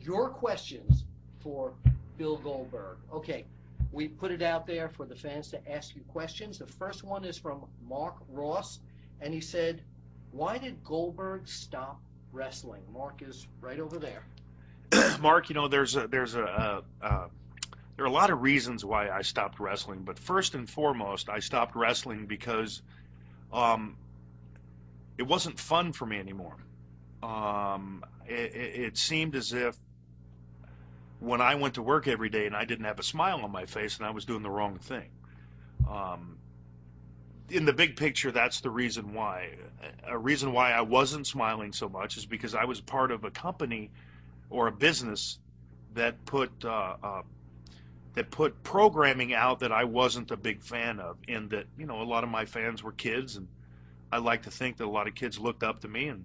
your questions for Bill Goldberg. Okay, we put it out there for the fans to ask you questions. The first one is from Mark Ross, and he said, why did Goldberg stop wrestling? Mark is right over there. Mark, you know, there are a lot of reasons why I stopped wrestling, but first and foremost, I stopped wrestling because it wasn't fun for me anymore. It seemed as if when I went to work every day and I didn't have a smile on my face and I was doing the wrong thing. In the big picture, that's the reason why. A reason why I wasn't smiling so much is because I was part of a company or a business that put programming out that I wasn't a big fan of, in that, you know, a lot of my fans were kids, and I like to think that a lot of kids looked up to me and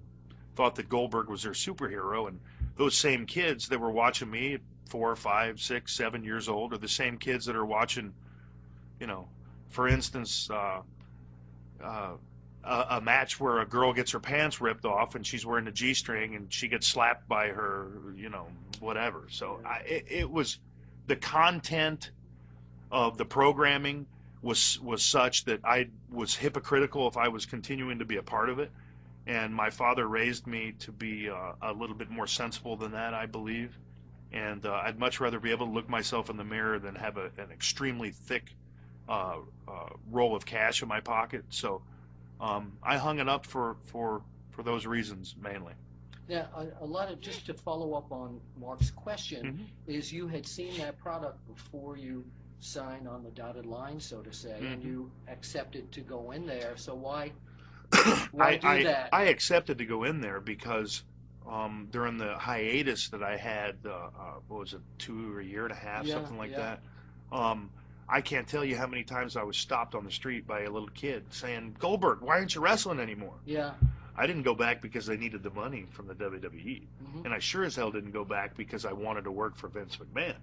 thought that Goldberg was their superhero. And those same kids that were watching me at 4, 5, 6, 7 years old are the same kids that are watching, you know, for instance, a match where a girl gets her pants ripped off and she's wearing a G-string and she gets slapped by her, you know, whatever. So it was, the content of the programming was such that I was hypocritical if I was continuing to be a part of it. And my father raised me to be a little bit more sensible than that, I believe. And I'd much rather be able to look myself in the mirror than have an extremely thick roll of cash in my pocket. So I hung it up for those reasons mainly. Now, a lot of, just to follow up on Mark's question, is you had seen that product before you signed on the dotted line, so to say, and you accepted to go in there. So why do that? I accepted to go in there because during the hiatus that I had, what was it, 2 or a year and a half, something like that. I can't tell you how many times I was stopped on the street by a little kid saying, "Goldberg, why aren't you wrestling anymore?" Yeah. I didn't go back because they needed the money from the WWE. And I sure as hell didn't go back because I wanted to work for Vince McMahon.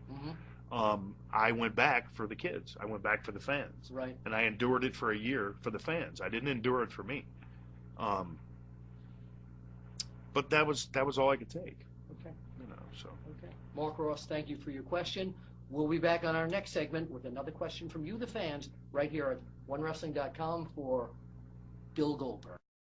I went back for the kids. I went back for the fans. Right. And I endured it for a year for the fans. I didn't endure it for me. But that was all I could take. Okay. You know, so. Okay. Mark Ross, thank you for your question. We'll be back on our next segment with another question from you, the fans, right here at OneWrestling.com for Bill Goldberg.